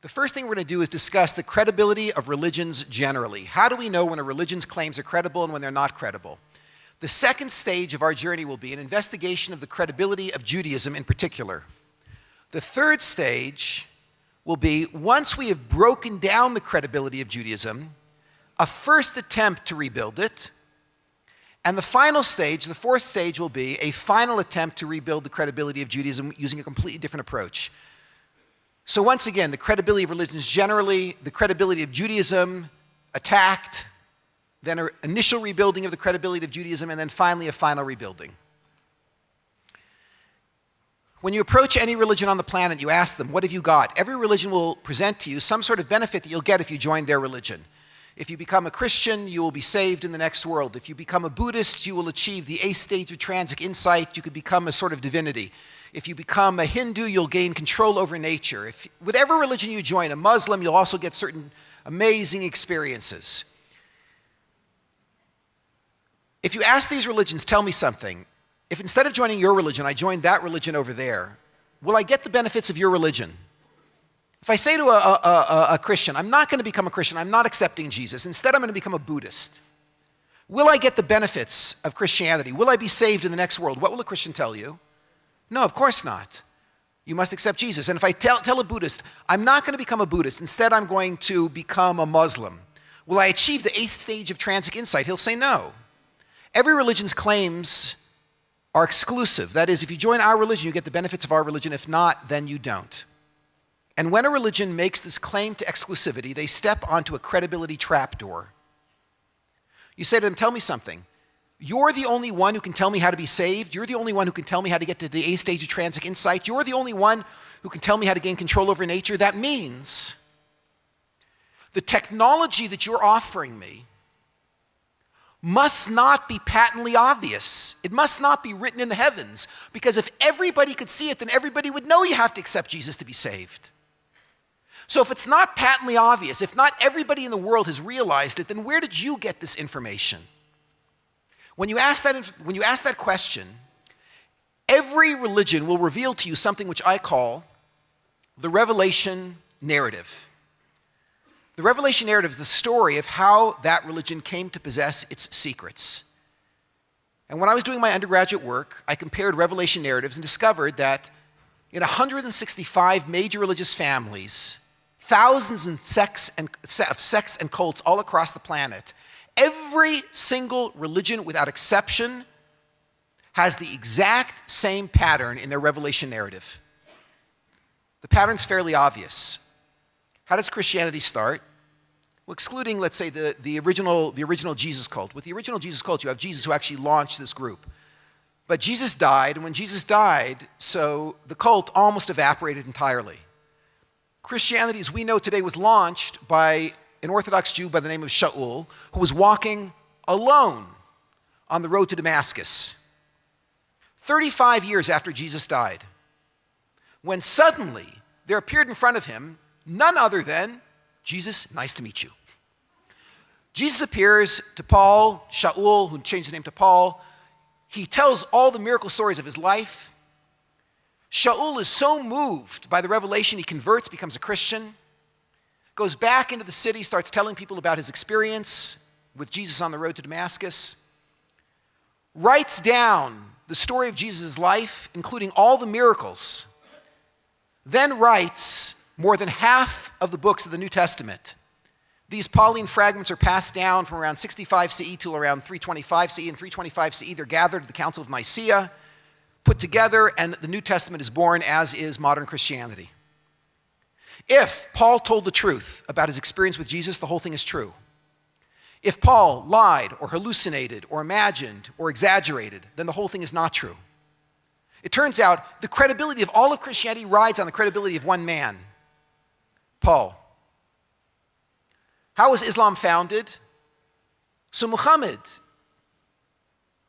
The first thing we're going to do is discuss the credibility of religions generally. How do we know when a religion's claims are credible and when they're not credible? The second stage of our journey will be an investigation of the credibility of Judaism in particular. The third stage will be, once we have broken down the credibility of Judaism, a first attempt to rebuild it. And the final stage, the fourth stage, will be a final attempt to rebuild the credibility of Judaism using a completely different approach. So once again, the credibility of religions generally, the credibility of Judaism attacked, then an initial rebuilding of the credibility of Judaism, and then finally a final rebuilding. When you approach any religion on the planet, you ask them, what have you got? Every religion will present to you some sort of benefit that you'll get if you join their religion. If you become a Christian, you will be saved in the next world. If you become a Buddhist, you will achieve the 8th stage of transic insight. You could become a sort of divinity. If you become a Hindu, you'll gain control over nature. Whatever religion you join, a Muslim, you'll also get certain amazing experiences. If you ask these religions, tell me something. If instead of joining your religion, I joined that religion over there, will I get the benefits of your religion? If I say to a Christian, I'm not going to become a Christian, I'm not accepting Jesus, instead I'm going to become a Buddhist, will I get the benefits of Christianity? Will I be saved in the next world? What will a Christian tell you? No, of course not. You must accept Jesus. And if I tell a Buddhist, I'm not going to become a Buddhist, instead I'm going to become a Muslim, will I achieve the 8th stage of transic insight? He'll say no. Every religion's claims are exclusive. That is, if you join our religion, you get the benefits of our religion. If not, then you don't. And when a religion makes this claim to exclusivity, they step onto a credibility trapdoor. You say to them, tell me something. You're the only one who can tell me how to be saved. You're the only one who can tell me how to get to the 8th stage of transic insight. You're the only one who can tell me how to gain control over nature. That means the technology that you're offering me must not be patently obvious. It must not be written in the heavens, because if everybody could see it, then everybody would know you have to accept Jesus to be saved. So if it's not patently obvious, if not everybody in the world has realized it, then where did you get this information? When you ask that question, every religion will reveal to you something which I call the revelation narrative. The revelation narrative is the story of how that religion came to possess its secrets. And when I was doing my undergraduate work, I compared revelation narratives and discovered that in 165 major religious families, thousands of sects and cults all across the planet, every single religion without exception has the exact same pattern in their revelation narrative. The pattern's fairly obvious. How does Christianity start? Well, excluding, let's say, the original Jesus cult. With the original Jesus cult, you have Jesus who actually launched this group. But Jesus died, and when Jesus died, so the cult almost evaporated entirely. Christianity, as we know today, was launched by an Orthodox Jew by the name of Shaul, who was walking alone on the road to Damascus, 35 years after Jesus died, when suddenly there appeared in front of him none other than Jesus, nice to meet you. Jesus appears to Paul, Shaul, who changed his name to Paul. He tells all the miracle stories of his life. Shaul is so moved by the revelation, he converts, becomes a Christian, goes back into the city, starts telling people about his experience with Jesus on the road to Damascus, writes down the story of Jesus' life, including all the miracles, then writes more than half of the books of the New Testament. These Pauline fragments are passed down from around 65 CE to around 325 CE. In 325 CE, they're gathered at the Council of Nicaea, put together, and the New Testament is born, as is modern Christianity. If Paul told the truth about his experience with Jesus, the whole thing is true. If Paul lied or hallucinated or imagined or exaggerated, then the whole thing is not true. It turns out the credibility of all of Christianity rides on the credibility of one man, Paul. How was Islam founded? So Muhammad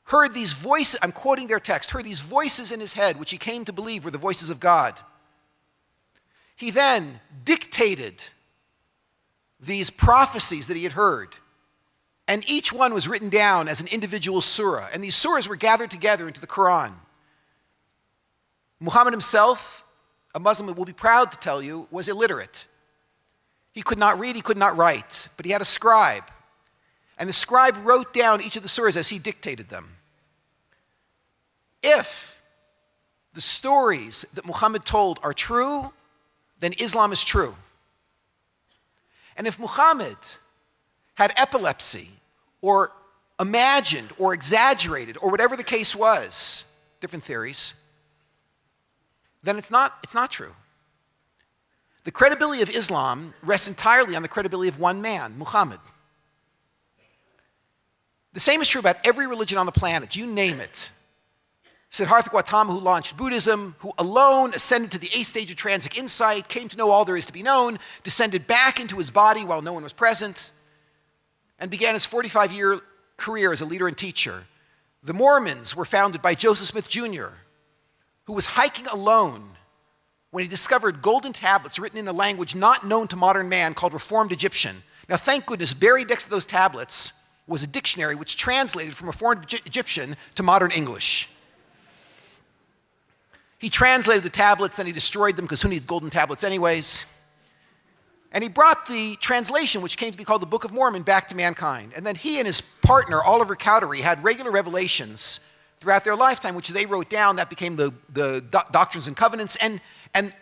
heard these voices, I'm quoting their text, heard these voices in his head, which he came to believe were the voices of God. He then dictated these prophecies that he had heard, and each one was written down as an individual surah, and these surahs were gathered together into the Quran. Muhammad himself, a Muslim will be proud to tell you, was illiterate. He could not read, he could not write, but he had a scribe. And the scribe wrote down each of the surahs as he dictated them. If the stories that Muhammad told are true, then Islam is true. And if Muhammad had epilepsy, or imagined, or exaggerated, or whatever the case was, different theories, then it's not true. The credibility of Islam rests entirely on the credibility of one man, Muhammad. The same is true about every religion on the planet, you name it. Siddhartha Gautama, who launched Buddhism, who alone ascended to the 8th stage of transic insight, came to know all there is to be known, descended back into his body while no one was present, and began his 45-year career as a leader and teacher. The Mormons were founded by Joseph Smith Jr., who was hiking alone when he discovered golden tablets written in a language not known to modern man called Reformed Egyptian. Now, thank goodness, buried next to those tablets was a dictionary which translated from Reformed Egyptian to modern English. He translated the tablets, then he destroyed them because who needs golden tablets anyways? And he brought the translation, which came to be called the Book of Mormon, back to mankind. And then he and his partner, Oliver Cowdery, had regular revelations throughout their lifetime, which they wrote down. That became the Doctrines and Covenants. And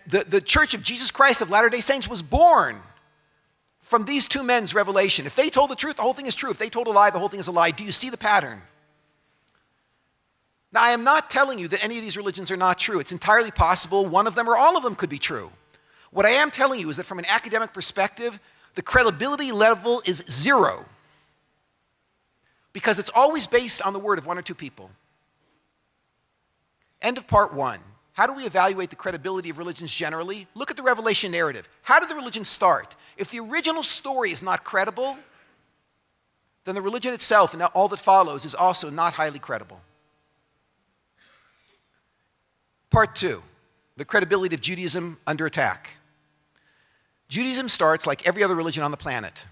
the Church of Jesus Christ of Latter-day Saints was born from these two men's revelation. If they told the truth, the whole thing is true. If they told a lie, the whole thing is a lie. Do you see the pattern? Now, I am not telling you that any of these religions are not true. It's entirely possible one of them or all of them could be true. What I am telling you is that from an academic perspective, the credibility level is 0. Because it's always based on the word of one or two people. End of part 1. How do we evaluate the credibility of religions generally? Look at the revelation narrative. How did the religion start? If the original story is not credible, then the religion itself and all that follows is also not highly credible. Part 2, the credibility of Judaism under attack. Judaism starts like every other religion on the planet.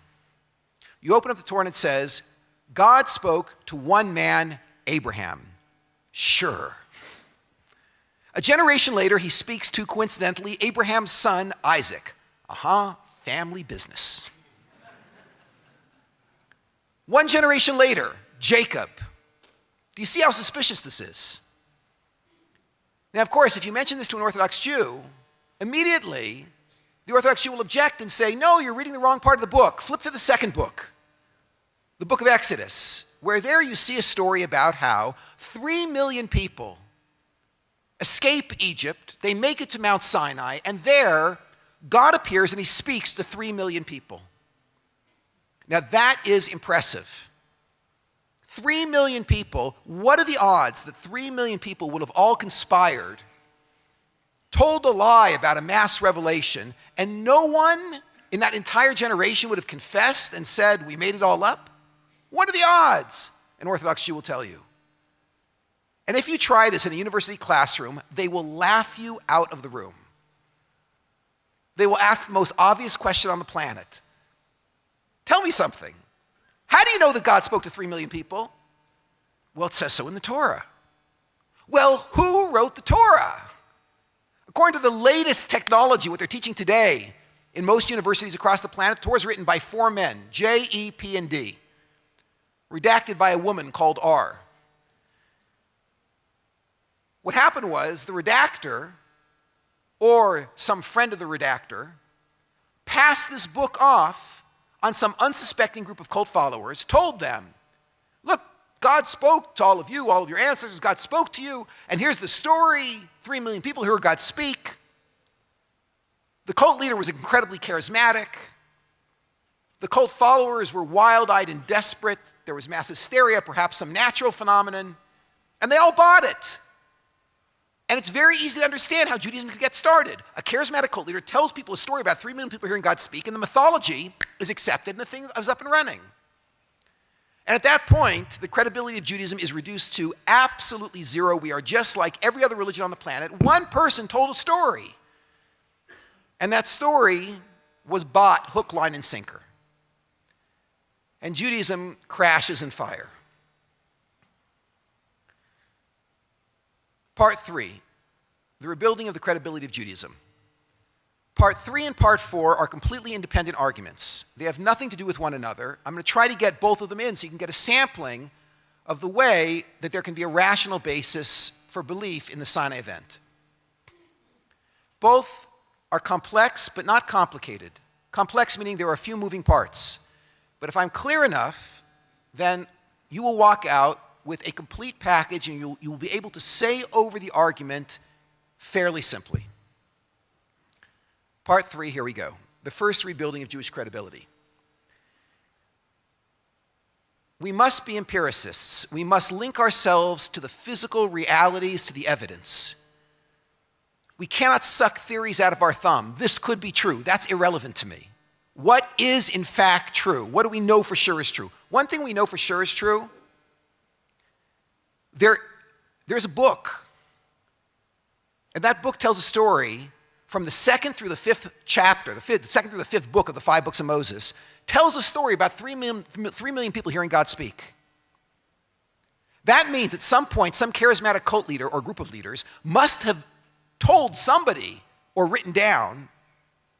You open up the Torah and it says, God spoke to one man, Abraham. Sure. A generation later, he speaks to, coincidentally, Abraham's son, Isaac. Family business. One generation later, Jacob. Do you see how suspicious this is? Now, of course, if you mention this to an Orthodox Jew, immediately the Orthodox Jew will object and say, no, you're reading the wrong part of the book. Flip to the second book, the book of Exodus, where there you see a story about how 3 million people escape Egypt, they make it to Mount Sinai, and there God appears and he speaks to 3 million people. Now that is impressive. 3 million people, what are the odds that 3 million people would have all conspired, told a lie about a mass revelation, and no one in that entire generation would have confessed and said, we made it all up? What are the odds? An Orthodox Jew will tell you. And if you try this in a university classroom, they will laugh you out of the room. They will ask the most obvious question on the planet. Tell me something. How do you know that God spoke to 3 million people? Well, it says so in the Torah. Well, who wrote the Torah? According to the latest technology, what they're teaching today in most universities across the planet, the Torah is written by 4 men, J, E, P, and D, redacted by a woman called R. What happened was the redactor, or some friend of the redactor, passed this book off on some unsuspecting group of cult followers, told them, look, God spoke to all of your ancestors, God spoke to you, and here's the story, 3 million people heard God speak. The cult leader was incredibly charismatic. The cult followers were wild-eyed and desperate. There was mass hysteria, perhaps some natural phenomenon, and they all bought it. And it's very easy to understand how Judaism could get started. A charismatic cult leader tells people a story about 3 million people hearing God speak, and the mythology is accepted, and the thing is up and running. And at that point, the credibility of Judaism is reduced to absolutely 0. We are just like every other religion on the planet. One person told a story, and that story was bought hook, line, and sinker. And Judaism crashes in fire. Part 3, the rebuilding of the credibility of Judaism. Part 3 and Part 4 are completely independent arguments. They have nothing to do with one another. I'm going to try to get both of them in so you can get a sampling of the way that there can be a rational basis for belief in the Sinai event. Both are complex but not complicated. Complex meaning there are a few moving parts. But if I'm clear enough, then you will walk out with a complete package and you will be able to say over the argument fairly simply. Part 3, here we go. The first rebuilding of Jewish credibility. We must be empiricists. We must link ourselves to the physical realities, to the evidence. We cannot suck theories out of our thumb. This could be true. That's irrelevant to me. What is in fact true? What do we know for sure is true? One thing we know for sure is true, there's a book. And that book tells a story from the second through the fifth chapter, the second through the fifth book of the 5 books of Moses, tells a story about 3 million people hearing God speak. That means at some point, some charismatic cult leader or group of leaders must have told somebody or written down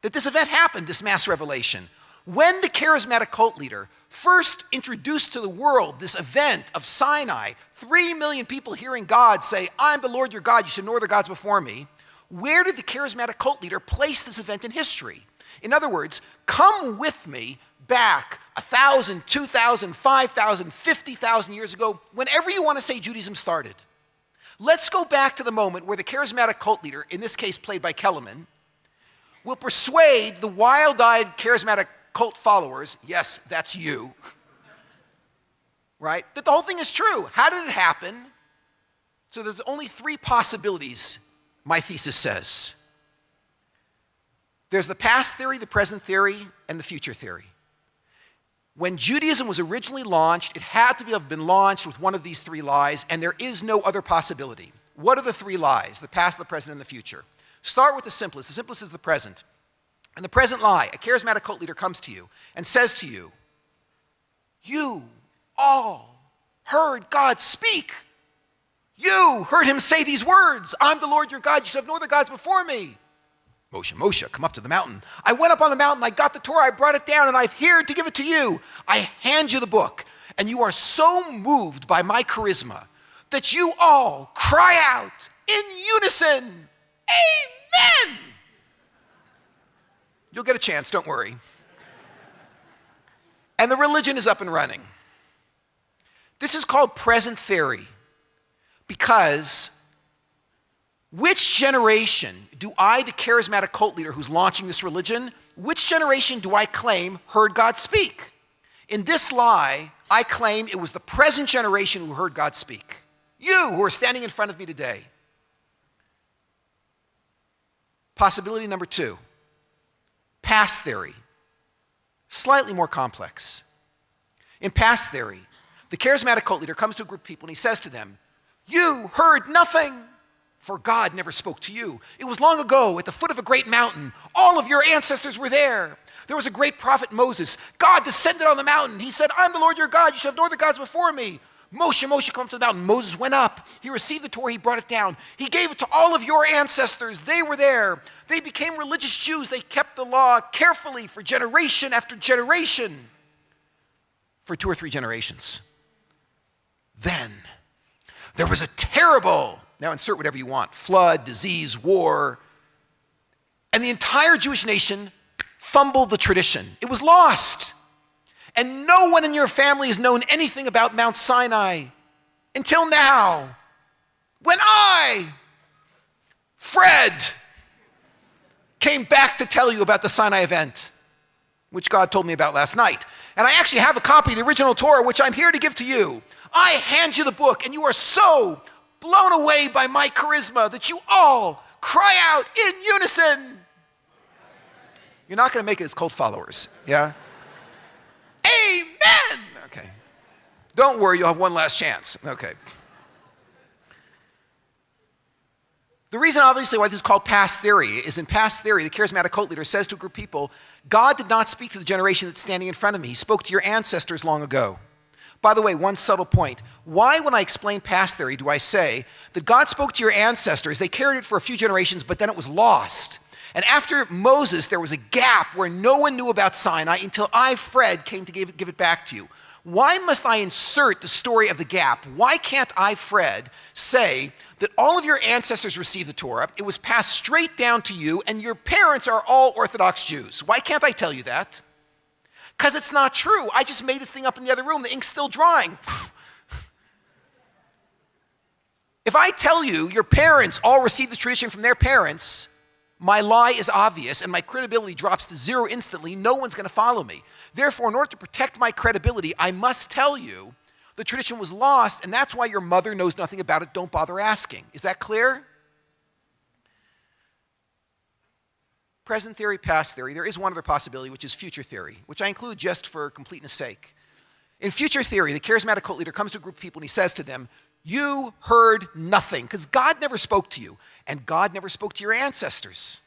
that this event happened, this mass revelation. When the charismatic cult leader first introduced to the world this event of Sinai, 3 million people hearing God say, "I'm the Lord your God, you should have no other gods before me," where did the charismatic cult leader place this event in history? In other words, come with me back 1,000, 2,000, 5,000, 50,000 years ago, whenever you want to say Judaism started. Let's go back to the moment where the charismatic cult leader, in this case played by Kelemen, will persuade the wild-eyed charismatic cult followers, yes, that's you, right, that the whole thing is true. How did it happen? So there's only 3 possibilities, my thesis says. There's the past theory, the present theory, and the future theory. When Judaism was originally launched, it had to have been launched with one of these 3 lies, and there is no other possibility. What are the 3 lies? The past, the present, and the future. Start with the simplest. The simplest is the present. And the present lie, a charismatic cult leader comes to you and says to you, "You all heard God speak. You heard him say these words, 'I'm the Lord your God, you should have no other gods before me.' Moshe, come up to the mountain. I went up on the mountain, I got the Torah, I brought it down, and I've here to give it to you. I hand you the book, and you are so moved by my charisma that you all cry out in unison, 'Amen!'" You'll get a chance, don't worry. And the religion is up and running. This is called present theory because which generation do I, the charismatic cult leader who's launching this religion, which generation do I claim heard God speak? In this lie, I claim it was the present generation who heard God speak. You who are standing in front of me today. Possibility number 2, past theory. Slightly more complex. In past theory, the charismatic cult leader comes to a group of people and he says to them, "You heard nothing, for God never spoke to you. It was long ago at the foot of a great mountain. All of your ancestors were there. There was a great prophet Moses. God descended on the mountain. He said, 'I'm the Lord your God. You should have no other gods before me.' Moshe, come up to the mountain. Moses went up. He received the Torah. He brought it down. He gave it to all of your ancestors. They were there. They became religious Jews. They kept the law carefully for generation after generation, for 2 or 3 generations. Then there was a terrible, now insert whatever you want, flood, disease, war, and the entire Jewish nation fumbled the tradition. It was lost. And no one in your family has known anything about Mount Sinai until now, when I, Fred, came back to tell you about the Sinai event, which God told me about last night. And I actually have a copy of the original Torah, which I'm here to give to you. I hand you the book, and you are so blown away by my charisma that you all cry out in unison. You're not going to make it as cult followers, yeah? Amen! Okay. Don't worry, you'll have one last chance. Okay. The reason, obviously, why this is called past theory is in past theory, the charismatic cult leader says to a group of people, God did not speak to the generation that's standing in front of me. He spoke to your ancestors long ago. By the way, one subtle point. Why, when I explain past theory, do I say that God spoke to your ancestors, they carried it for a few generations, but then it was lost? And after Moses, there was a gap where no one knew about Sinai until I, Fred, came to give it back to you. Why must I insert the story of the gap? Why can't I, Fred, say that all of your ancestors received the Torah, it was passed straight down to you, and your parents are all Orthodox Jews? Why can't I tell you that? Because it's not true. I just made this thing up in the other room. The ink's still drying. If I tell you your parents all received the tradition from their parents, my lie is obvious and my credibility drops to zero instantly. No one's going to follow me. Therefore, in order to protect my credibility, I must tell you the tradition was lost, and that's why your mother knows nothing about it. Don't bother asking. Is that clear? Present theory, past theory. There is one other possibility, which is future theory, which I include just for completeness sake. In future theory, the charismatic cult leader comes to a group of people and he says to them, you heard nothing, because God never spoke to you, and God never spoke to your ancestors.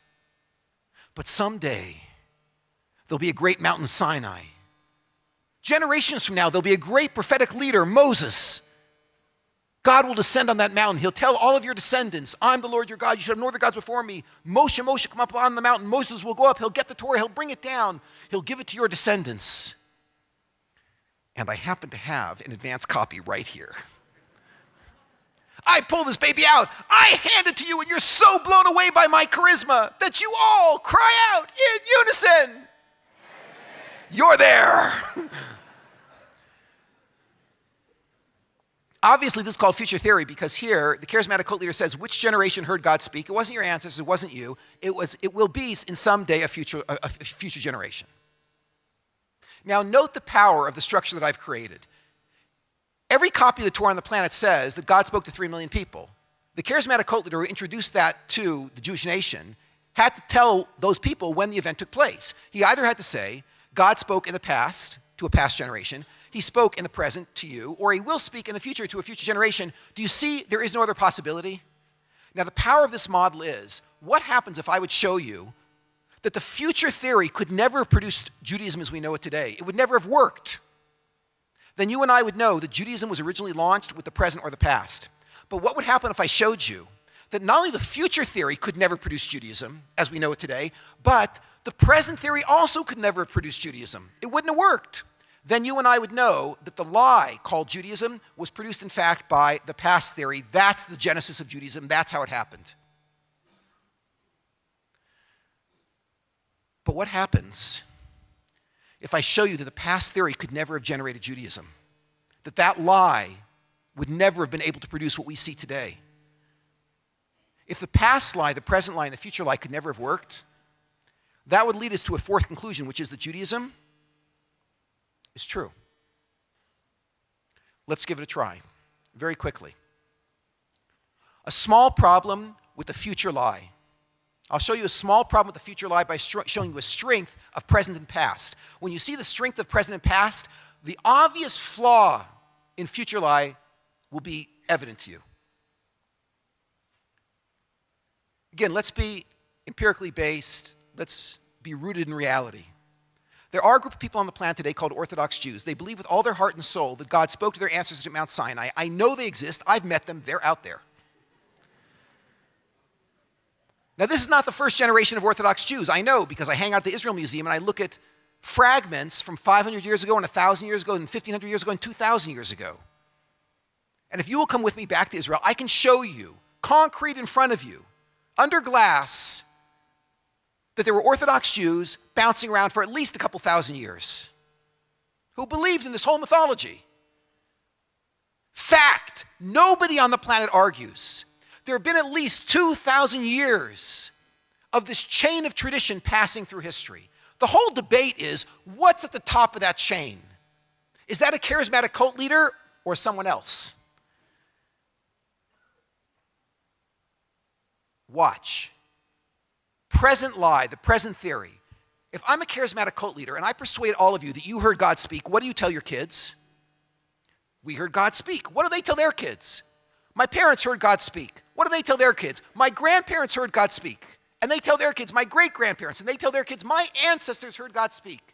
But someday, there'll be a great mountain Sinai. Generations from now, there'll be a great prophetic leader, Moses. God will descend on that mountain. He'll tell all of your descendants, I'm the Lord your God. You should have no other gods before me. Moshe, come up on the mountain. Moses will go up. He'll get the Torah. He'll bring it down. He'll give it to your descendants. And I happen to have an advanced copy right here. I pull this baby out. I hand it to you, and you're so blown away by my charisma that you all cry out in unison. You're there. Obviously, this is called future theory because here, the charismatic cult leader says, which generation heard God speak? It wasn't your ancestors, it wasn't you. It will be in some day a future generation. Now, note the power of the structure that I've created. Every copy of the Torah on the planet says that God spoke to 3 million people. The charismatic cult leader who introduced that to the Jewish nation had to tell those people when the event took place. He either had to say, God spoke in the past to a past generation, he spoke in the present to you, or he will speak in the future to a future generation. Do you see there is no other possibility? Now, the power of this model is, what happens if I would show you that the future theory could never have produced Judaism as we know it today? It would never have worked. Then you and I would know that Judaism was originally launched with the present or the past. But what would happen if I showed you that not only the future theory could never produce Judaism as we know it today, but the present theory also could never have produced Judaism? It wouldn't have worked. Then you and I would know that the lie called Judaism was produced, in fact, by the past theory. That's the genesis of Judaism. That's how it happened. But what happens if I show you that the past theory could never have generated Judaism? That lie would never have been able to produce what we see today. If the past lie, the present lie, and the future lie could never have worked, that would lead us to a fourth conclusion, which is that Judaism is true. Let's give it a try, very quickly. A small problem with the future lie. I'll show you a small problem with the future lie by showing you a strength of present and past. When you see the strength of present and past, the obvious flaw in future lie will be evident to you. Again, let's be empirically based. Let's be rooted in reality. There are a group of people on the planet today called Orthodox Jews. They believe with all their heart and soul that God spoke to their ancestors at Mount Sinai. I know they exist. I've met them. They're out there. Now, this is not the first generation of Orthodox Jews. I know because I hang out at the Israel Museum and I look at fragments from 500 years ago and 1,000 years ago and 1,500 years ago and 2,000 years ago. And if you will come with me back to Israel, I can show you, concrete in front of you, under glass, that there were Orthodox Jews bouncing around for at least a couple thousand years who believed in this whole mythology. Fact, nobody on the planet argues. There have been at least 2,000 years of this chain of tradition passing through history. The whole debate is, what's at the top of that chain? Is that a charismatic cult leader or someone else? Watch. Present lie, the present theory. If I'm a charismatic cult leader and I persuade all of you that you heard God speak, what do you tell your kids? We heard God speak. What do they tell their kids? My parents heard God speak. What do they tell their kids? My grandparents heard God speak. And they tell their kids, my great-grandparents. And they tell their kids, my ancestors heard God speak.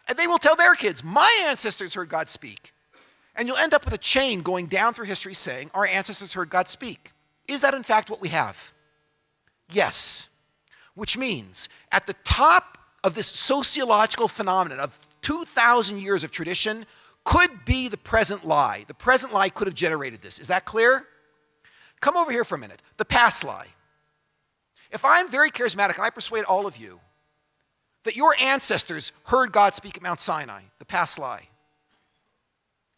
And they will tell their kids, my ancestors heard God speak. And you'll end up with a chain going down through history saying, our ancestors heard God speak. Is that in fact what we have? Yes. which means at the top of this sociological phenomenon of 2,000 years of tradition could be the present lie. The present lie could have generated this. Is that clear? Come over here for a minute. The past lie. If I'm very charismatic and I persuade all of you that your ancestors heard God speak at Mount Sinai, the past lie,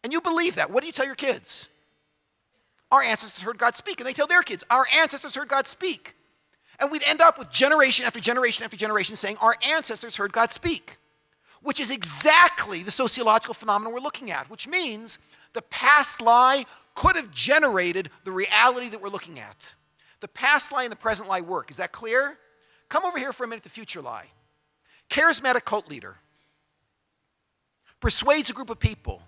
and you believe that, what do you tell your kids? Our ancestors heard God speak. And they tell their kids, our ancestors heard God speak. And we'd end up with generation after generation after generation saying, our ancestors heard God speak, which is exactly the sociological phenomenon we're looking at, which means the past lie could have generated the reality that we're looking at. The past lie and the present lie work. Is that clear? Come over here for a minute to future lie. Charismatic cult leader persuades a group of people.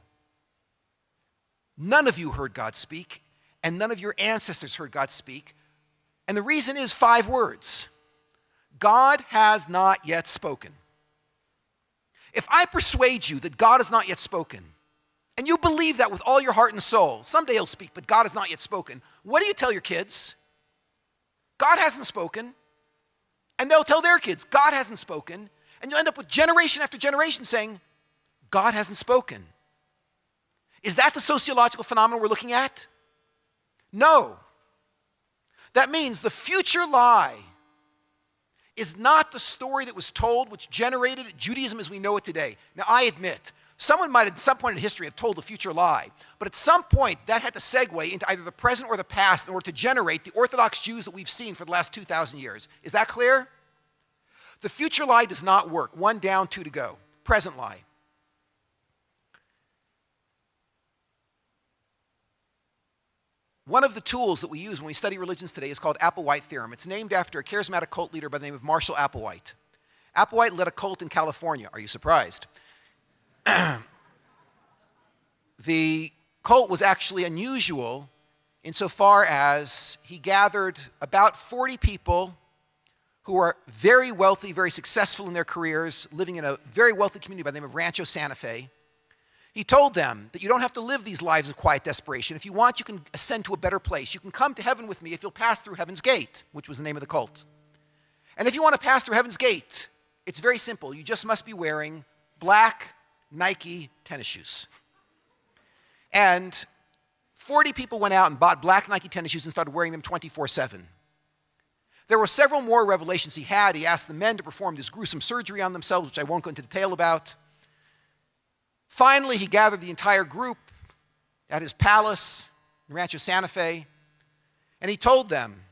None of you heard God speak, and none of your ancestors heard God speak. And the reason is 5 words. God has not yet spoken. If I persuade you that God has not yet spoken, and you believe that with all your heart and soul, someday he'll speak, but God has not yet spoken, what do you tell your kids? God hasn't spoken. And they'll tell their kids, God hasn't spoken. And you'll end up with generation after generation saying, God hasn't spoken. Is that the sociological phenomenon we're looking at? No. That means the future lie is not the story that was told which generated Judaism as we know it today. Now, I admit, someone might at some point in history have told the future lie, but at some point that had to segue into either the present or the past in order to generate the Orthodox Jews that we've seen for the last 2,000 years. Is that clear? The future lie does not work. 1 down, 2 to go. Present lie. One of the tools that we use when we study religions today is called Applewhite theorem. It's named after a charismatic cult leader by the name of Marshall Applewhite. Applewhite led a cult in California. Are you surprised? The cult was actually unusual insofar as he gathered about 40 people who are very wealthy, very successful in their careers, living in a very wealthy community by the name of Rancho Santa Fe. He told them that you don't have to live these lives of quiet desperation. If you want, you can ascend to a better place. You can come to heaven with me if you'll pass through Heaven's Gate, which was the name of the cult. And if you want to pass through Heaven's Gate, it's very simple. You just must be wearing black Nike tennis shoes. And 40 people went out and bought black Nike tennis shoes and started wearing them 24/7. There were several more revelations he had. He asked the men to perform this gruesome surgery on themselves, which I won't go into detail about. Finally, he gathered the entire group at his palace in Rancho Santa Fe, and he told them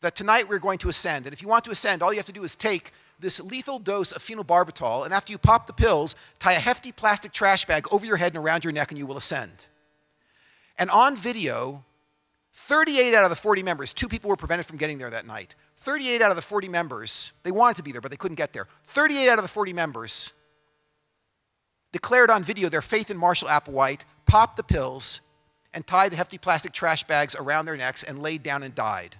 that tonight we're going to ascend. And if you want to ascend, all you have to do is take this lethal dose of phenobarbital, and after you pop the pills, tie a hefty plastic trash bag over your head and around your neck, and you will ascend. And on video, 38 out of the 40 members, 2 people were prevented from getting there that night. 38 out of the 40 members, they wanted to be there, but they couldn't get there. 38 out of the 40 members declared on video their faith in Marshall Applewhite, popped the pills, and tied the hefty plastic trash bags around their necks and laid down and died.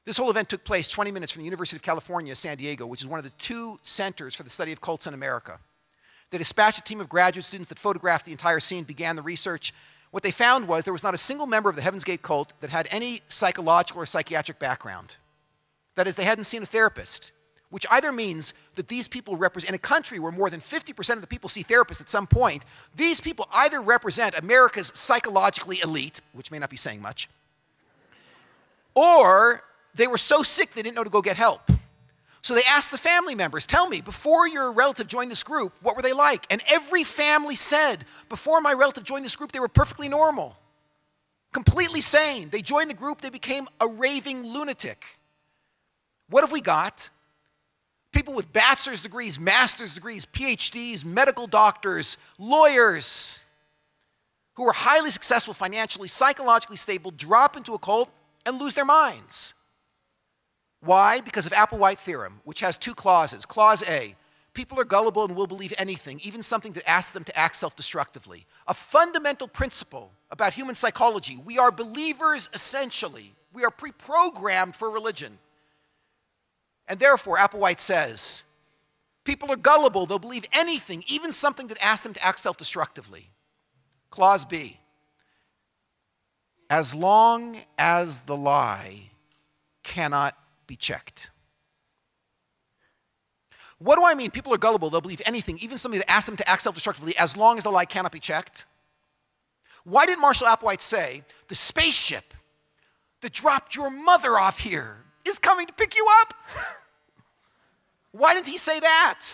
This whole event took place 20 minutes from the University of California, San Diego, which is one of the 2 centers for the study of cults in America. They dispatched a team of graduate students that photographed the entire scene, began the research. What they found was there was not a single member of the Heaven's Gate cult that had any psychological or psychiatric background. That is, they hadn't seen a therapist, which either means that these people represent, in a country where more than 50% of the people see therapists at some point, these people either represent America's psychologically elite, which may not be saying much, or they were so sick they didn't know to go get help. So they asked the family members, tell me, before your relative joined this group, what were they like? And every family said, before my relative joined this group, they were perfectly normal, completely sane. They joined the group, they became a raving lunatic. What have we got? People with bachelor's degrees, master's degrees, PhDs, medical doctors, lawyers, who are highly successful financially, psychologically stable, drop into a cult and lose their minds. Why? Because of Applewhite theorem, which has 2 clauses. Clause A, people are gullible and will believe anything, even something that asks them to act self-destructively. A fundamental principle about human psychology. We are believers essentially. We are pre-programmed for religion. And therefore, Applewhite says, people are gullible, they'll believe anything, even something that asks them to act self-destructively. Clause B, as long as the lie cannot be checked. What do I mean? People are gullible. They'll believe anything, even somebody that asks them to act self-destructively, as long as the lie cannot be checked. Why did Marshall Applewhite say, the spaceship that dropped your mother off here is coming to pick you up? Why didn't he say that?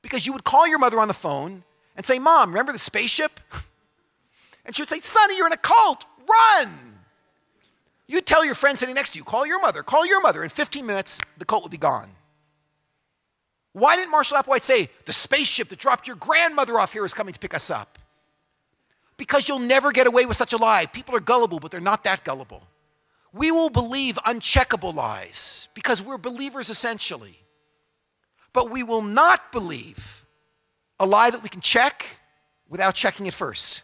Because you would call your mother on the phone and say, Mom, remember the spaceship? And she would say, Sonny, you're in a cult. Run! You'd tell your friend sitting next to you, call your mother, call your mother. In 15 minutes, the cult would be gone. Why didn't Marshall Applewhite say, the spaceship that dropped your grandmother off here is coming to pick us up? Because you'll never get away with such a lie. People are gullible, but they're not that gullible. We will believe uncheckable lies because we're believers essentially. But we will not believe a lie that we can check without checking it first.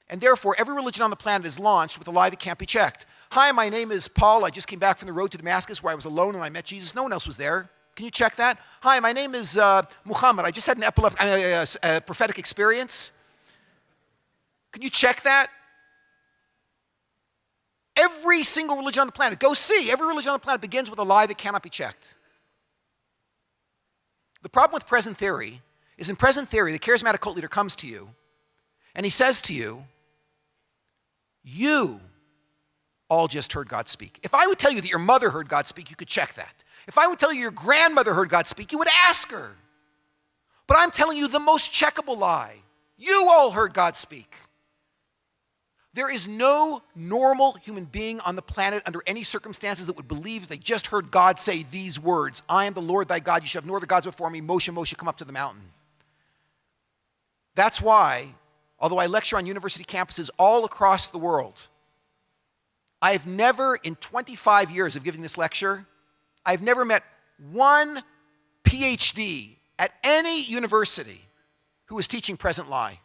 And therefore, every religion on the planet is launched with a lie that can't be checked. Hi, my name is Paul. I just came back from the road to Damascus where I was alone and I met Jesus. No one else was there. Can you check that? Hi, my name is Muhammad. I just had a prophetic experience. Can you check that? Every single religion on the planet, go see, every religion on the planet begins with a lie that cannot be checked. The problem with present theory is in present theory, the charismatic cult leader comes to you and he says to you, you all just heard God speak. If I would tell you that your mother heard God speak, you could check that. If I would tell you your grandmother heard God speak, you would ask her. But I'm telling you the most checkable lie. You all heard God speak. There is no normal human being on the planet under any circumstances that would believe they just heard God say these words, I am the Lord thy God, you shall have no other gods before me, Moshe, Moshe, come up to the mountain. That's why, although I lecture on university campuses all across the world, I've never, in 25 years of giving this lecture, I've never met one PhD at any university who was teaching present lie.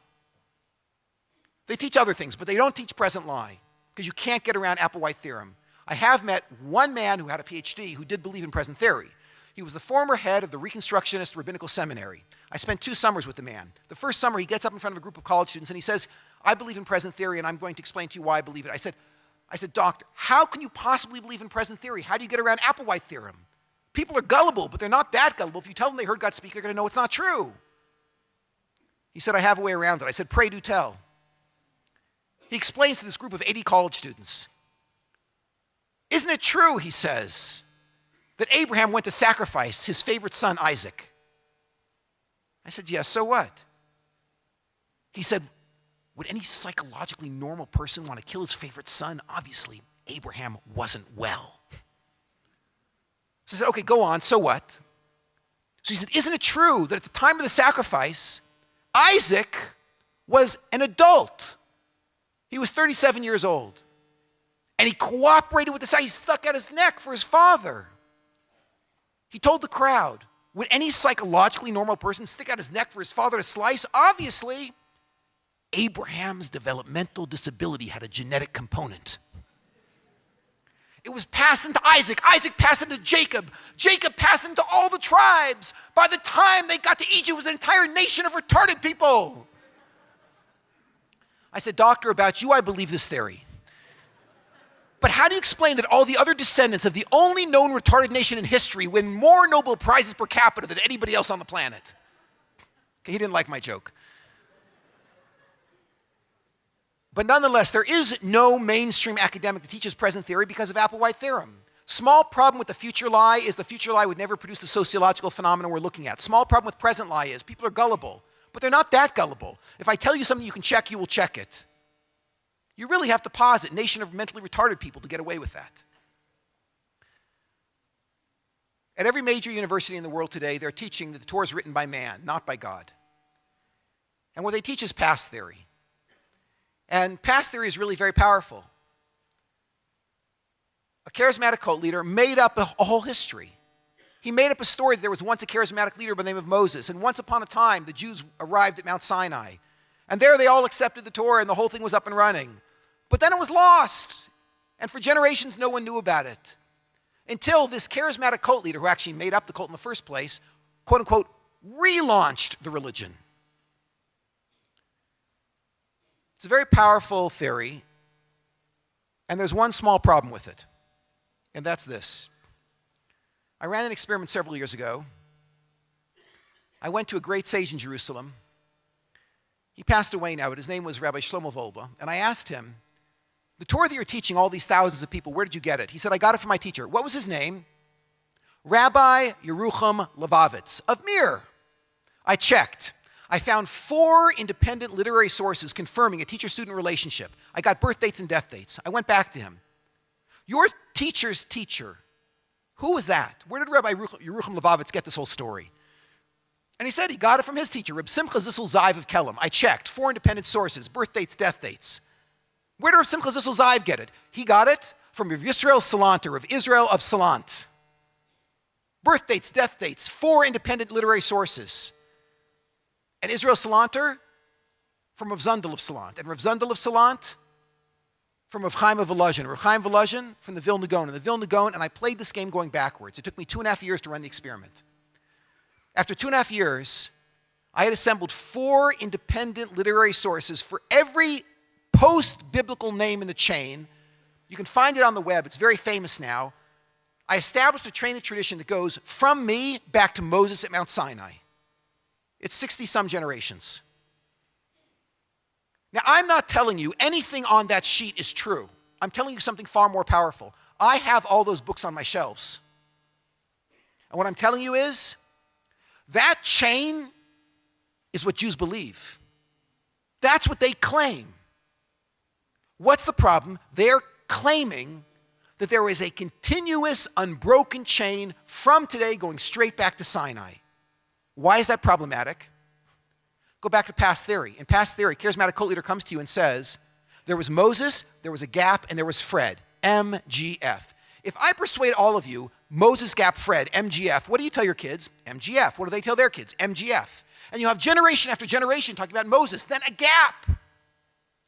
They teach other things, but they don't teach present lie because you can't get around Applewhite theorem. I have met one man who had a PhD who did believe in present theory. He was the former head of the Reconstructionist Rabbinical Seminary. I spent 2 summers with the man. The first summer, he gets up in front of a group of college students and he says, I believe in present theory and I'm going to explain to you why I believe it. I said, Doctor, how can you possibly believe in present theory? How do you get around Applewhite theorem? People are gullible, but they're not that gullible. If you tell them they heard God speak, they're going to know it's not true. He said, I have a way around it. I said, pray do tell. He explains to this group of 80 college students, isn't it true, he says, that Abraham went to sacrifice his favorite son, Isaac? I said, yes, so what? He said, would any psychologically normal person want to kill his favorite son? Obviously, Abraham wasn't well. So I said, okay, go on, so what? So he said, isn't it true that at the time of the sacrifice, Isaac was an adult? He was 37 years old. And he cooperated with the side. He stuck out his neck for his father. He told the crowd, would any psychologically normal person stick out his neck for his father to slice? Obviously, Abraham's developmental disability had a genetic component. It was passed into Isaac. Isaac passed into Jacob. Jacob passed into all the tribes. By the time they got to Egypt, it was an entire nation of retarded people. I said, Doctor, about you, I believe this theory. But how do you explain that all the other descendants of the only known retarded nation in history win more Nobel Prizes per capita than anybody else on the planet? Okay, he didn't like my joke. But nonetheless, there is no mainstream academic that teaches present theory because of Applewhite theorem. Small problem with the future lie is the future lie would never produce the sociological phenomenon we're looking at. Small problem with present lie is people are gullible. But they're not that gullible. If I tell you something you can check, you will check it. You really have to posit nation of mentally retarded people to get away with that. At every major university in the world today, they're teaching that the Torah is written by man, not by God. And what they teach is past theory. And past theory is really very powerful. A charismatic cult leader made up a whole history. He made up a story that there was once a charismatic leader by the name of Moses, and once upon a time, the Jews arrived at Mount Sinai. And there they all accepted the Torah, and the whole thing was up and running. But then it was lost, and for generations, no one knew about it. Until this charismatic cult leader, who actually made up the cult in the first place, quote unquote, relaunched the religion. It's a very powerful theory, and there's one small problem with it, and that's this. I ran an experiment several years ago I went to a great sage in Jerusalem. He passed away now, but his name was Rabbi Shlomo Volba. And I asked him, the Torah that you're teaching all these thousands of people, where did you get it? He said, I got it from my teacher. What was his name? Rabbi Yerucham Levovitz of Mir. I checked. I found 4 independent literary sources confirming a teacher-student relationship. I got birth dates and death dates. I went back to him. Your teacher's teacher, who was that? Where did Rabbi Yerucham Levovitz get this whole story? And he said he got it from his teacher, Reb Simcha Zissel Ziv of Kelm. I checked. 4 independent sources, birth dates, death dates. Where did Reb Simcha Zissel Ziv get it? He got it from Rav Yisrael Salant, or Rav Israel of Salant. Birth dates, death dates, 4 independent literary sources. And Israel Salanter from Rav Zundel of Salant. And Rav Zundel of Salant from Rav Chaim of Volozhin. Rav Chaim Volozhin from the Vilna Gaon. And the Vilna Gaon, and I played this game going backwards. It took me 2.5 years to run the experiment. After 2.5 years, I had assembled 4 independent literary sources for every post-biblical name in the chain. You can find it on the web. It's very famous now. I established a train of tradition that goes from me back to Moses at Mount Sinai. It's 60-some generations. Now, I'm not telling you anything on that sheet is true. I'm telling you something far more powerful. I have all those books on my shelves. And what I'm telling you is, that chain is what Jews believe. That's what they claim. What's the problem? They're claiming that there is a continuous, unbroken chain from today going straight back to Sinai. Why is that problematic? Go back to past theory. In past theory, charismatic cult leader comes to you and says, there was Moses, there was a gap, and there was Fred, MGF. If I persuade all of you, Moses, gap, Fred, MGF, what do you tell your kids? MGF. What do they tell their kids? MGF. And you have generation after generation talking about Moses, then a gap,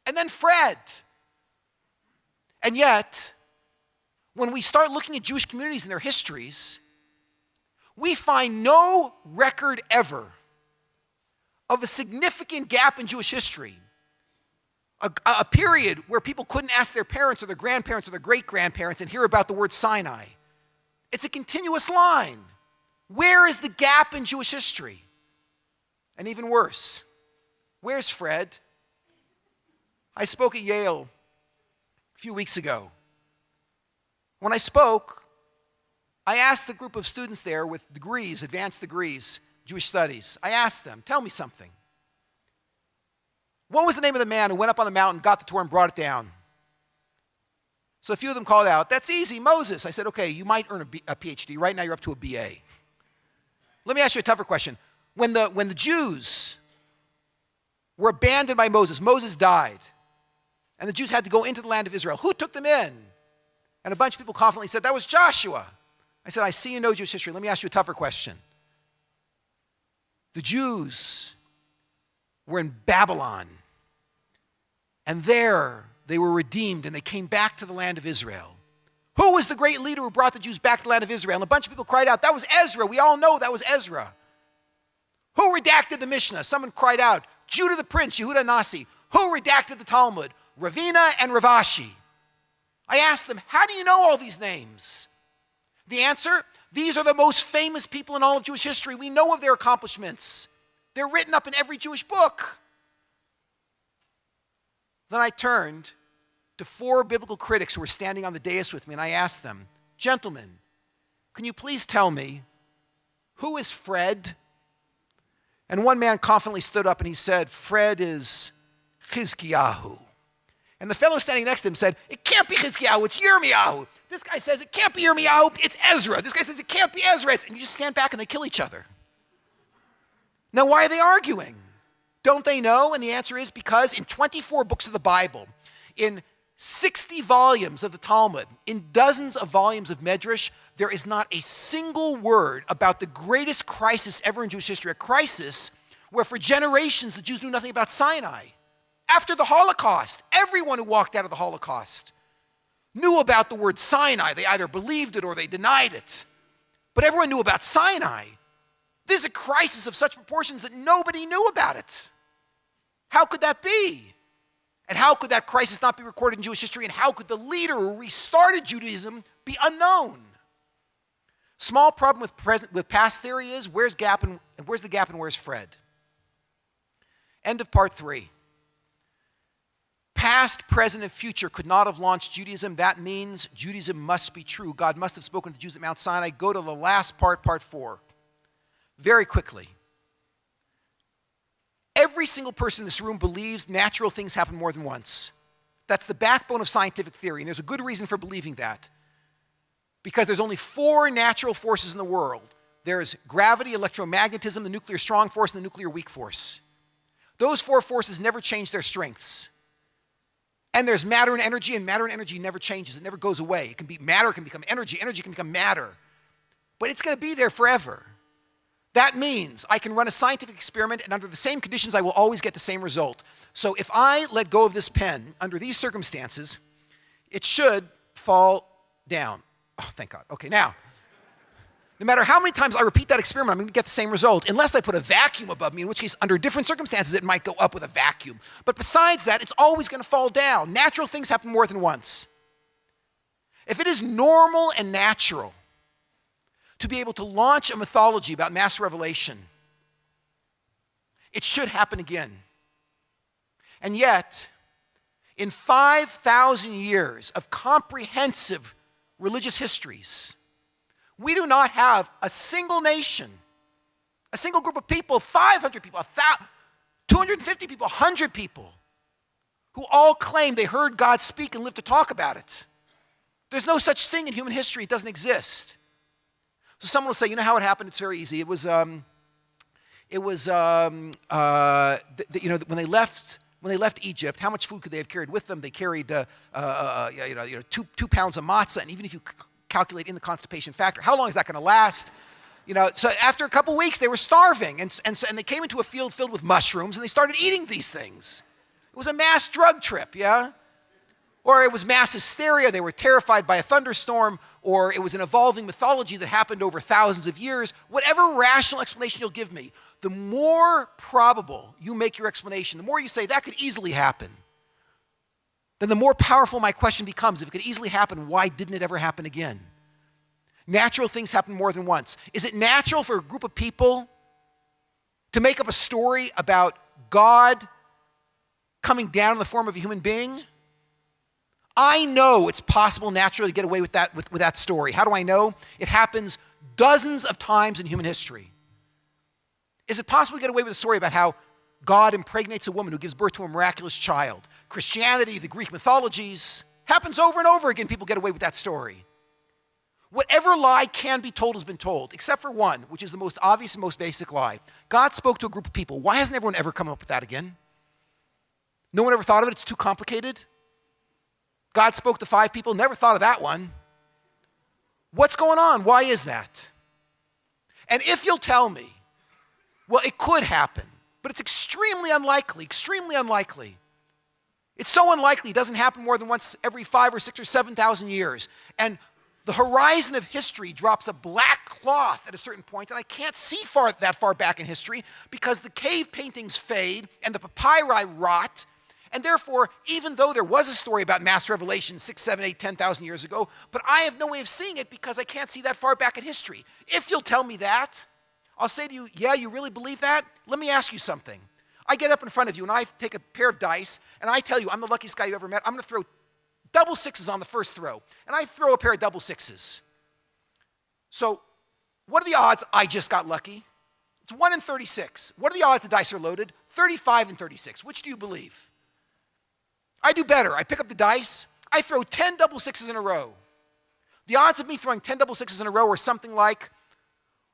and then Fred. And yet, when we start looking at Jewish communities and their histories, we find no record ever of a significant gap in Jewish history, a period where people couldn't ask their parents or their grandparents or their great-grandparents and hear about the word Sinai. It's a continuous line. Where is the gap in Jewish history? And even worse, where's Fred? I spoke at Yale a few weeks ago. When I spoke, I asked a group of students there with degrees, advanced degrees, Jewish studies. I asked them, tell me something. What was the name of the man who went up on the mountain, got the Torah, and brought it down? So a few of them called out, that's easy, Moses. I said, okay, you might earn a PhD. Right now you're up to a BA. Let me ask you a tougher question. When the Jews were abandoned by Moses, Moses died, and the Jews had to go into the land of Israel, who took them in? And a bunch of people confidently said, that was Joshua. I said, I see you know Jewish history. Let me ask you a tougher question. The Jews were in Babylon, and there they were redeemed, and they came back to the land of Israel. Who was the great leader who brought the Jews back to the land of Israel? And a bunch of people cried out, that was Ezra. We all know that was Ezra. Who redacted the Mishnah? Someone cried out, Judah the Prince, Yehuda Nasi. Who redacted the Talmud? Ravina and Ravashi. I asked them, how do you know all these names? The answer, these are the most famous people in all of Jewish history. We know of their accomplishments. They're written up in every Jewish book. Then I turned to 4 biblical critics who were standing on the dais with me, and I asked them, gentlemen, can you please tell me, who is Fred? And one man confidently stood up and he said, Fred is Chizkiyahu. And the fellow standing next to him said, it can't be Chizkiyahu, it's Yirmiyahu. This guy says, it can't be Yirmiyahu, it's Ezra. This guy says, it can't be Ezra. And you just stand back and they kill each other. Now, why are they arguing? Don't they know? And the answer is because in 24 books of the Bible, in 60 volumes of the Talmud, in dozens of volumes of Medrash, there is not a single word about the greatest crisis ever in Jewish history, a crisis where for generations the Jews knew nothing about Sinai. After the Holocaust, everyone who walked out of the Holocaust knew about the word Sinai. They either believed it or they denied it. But everyone knew about Sinai. This is a crisis of such proportions that nobody knew about it. How could that be? And how could that crisis not be recorded in Jewish history? And how could the leader who restarted Judaism be unknown? Small problem with past theory is where's the gap and where's Fred? End of part 3. Past, present, and future could not have launched Judaism. That means Judaism must be true. God must have spoken to Jews at Mount Sinai. Go to the last part, part 4. Very quickly. Every single person in this room believes natural things happen more than once. That's the backbone of scientific theory, and there's a good reason for believing that. Because there's only 4 natural forces in the world. There's gravity, electromagnetism, the nuclear strong force, and the nuclear weak force. Those 4 forces never change their strengths. And there's matter and energy never changes. It never goes away. It can be matter, it can become energy can become matter. But it's going to be there forever. That means I can run a scientific experiment, and under the same conditions, I will always get the same result. So if I let go of this pen under these circumstances, it should fall down. Oh, thank God. Okay, now, no matter how many times I repeat that experiment, I'm going to get the same result, unless I put a vacuum above me, in which case, under different circumstances, it might go up with a vacuum. But besides that, it's always going to fall down. Natural things happen more than once. If it is normal and natural to be able to launch a mythology about mass revelation, it should happen again. And yet, in 5,000 years of comprehensive religious histories, we do not have a single nation, a single group of people, 500 people, 250 people, 100 people, who all claim they heard God speak and lived to talk about it. There's no such thing in human history. It doesn't exist. So someone will say, you know how it happened? It's very easy. When they left Egypt, how much food could they have carried with them? They carried 2 pounds of matzah, and even if you calculate in the constipation factor, how long is that going to last? So after a couple weeks, they were starving, and they came into a field filled with mushrooms, and they started eating these things. It was a mass drug trip, yeah? Or it was mass hysteria. They were terrified by a thunderstorm, or it was an evolving mythology that happened over thousands of years. Whatever rational explanation you'll give me, the more probable you make your explanation, the more you say that could easily happen, then the more powerful my question becomes. If it could easily happen, why didn't it ever happen again? Natural things happen more than once. Is it natural for a group of people to make up a story about God coming down in the form of a human being? I know it's possible naturally to get away with that story. How do I know? It happens dozens of times in human history. Is it possible to get away with a story about how God impregnates a woman who gives birth to a miraculous child? Christianity, the Greek mythologies, happens over and over again. People get away with that story. Whatever lie can be told has been told, except for one, which is the most obvious and most basic lie. God spoke to a group of people. Why hasn't everyone ever come up with that again? No one ever thought of it? It's too complicated? God spoke to 5 people, never thought of that one. What's going on? Why is that? And if you'll tell me, well, it could happen, but it's extremely unlikely, extremely unlikely. It's so unlikely it doesn't happen more than once every 5 or 6 or 7,000 years. And the horizon of history drops a black cloth at a certain point, and I can't see that far back in history because the cave paintings fade and the papyri rot. And therefore, even though there was a story about mass revelation 6, 7, 8, 10,000 years ago, but I have no way of seeing it because I can't see that far back in history. If you'll tell me that, I'll say to you, yeah, you really believe that? Let me ask you something. I get up in front of you and I take a pair of dice and I tell you, I'm the luckiest guy you ever met. I'm going to throw double 6s on the first throw. And I throw a pair of double 6s. So what are the odds I just got lucky? It's 1 in 36. What are the odds the dice are loaded? 35 and 36. Which do you believe? I do better. I pick up the dice. I throw 10 double 6s in a row. The odds of me throwing 10 double 6s in a row are something like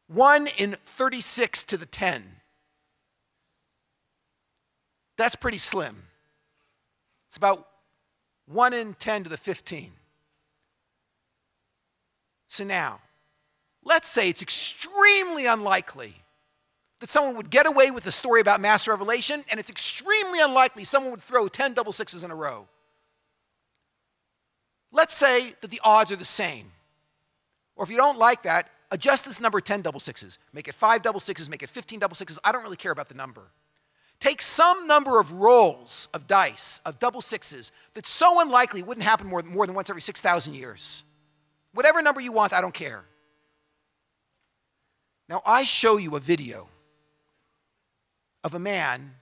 1 in 36 to the 10. That's pretty slim. It's about 1 in 10 to the 15. So now, let's say it's extremely unlikely that someone would get away with a story about mass revelation, and it's extremely unlikely someone would throw 10 double 6s in a row. Let's say that the odds are the same. Or if you don't like that, adjust this number 10 double 6s. Make it 5 double 6s, make it 15 double 6s. I don't really care about the number. Take some number of rolls of dice, of double 6s, that's so unlikely it wouldn't happen more than once every 6,000 years. Whatever number you want, I don't care. Now, I show you a video of a man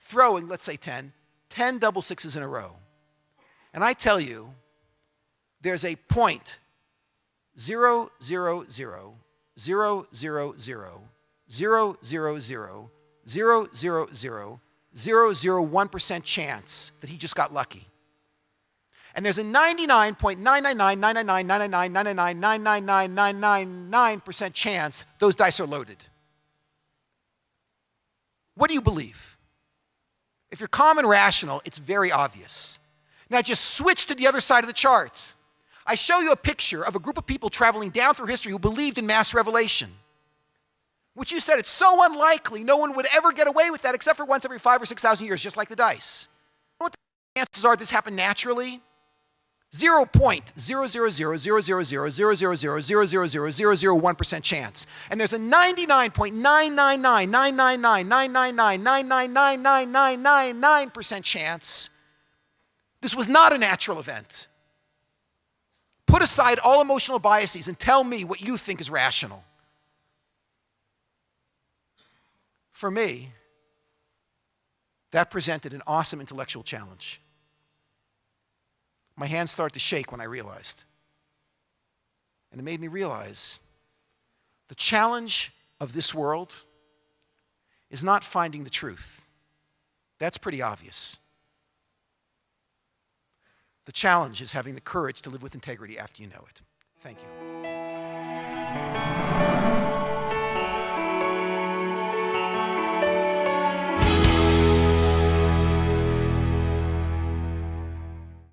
throwing, let's say 10 double sixes in a row. And I tell you, there's a point 0, 0, 0, 0, 0, 0, 0, 0, 0, 0, 0, 0, 0.001% chance that he just got lucky. And there's a 99.999999999999999% chance those dice are loaded. What do you believe? If you're calm and rational, it's very obvious. Now just switch to the other side of the chart. I show you a picture of a group of people traveling down through history who believed in mass revelation. Which you said it's so unlikely no one would ever get away with that except for once every 5,000 or 6,000 years, just like the dice. You know what the chances are this happened naturally? 0.00000000000000001% chance. And there's a 99.9999999999999% chance this was not a natural event. Put aside all emotional biases and tell me what you think is rational. For me, that presented an awesome intellectual challenge. My hands started to shake when I realized. And it made me realize the challenge of this world is not finding the truth. That's pretty obvious. The challenge is having the courage to live with integrity after you know it. Thank you.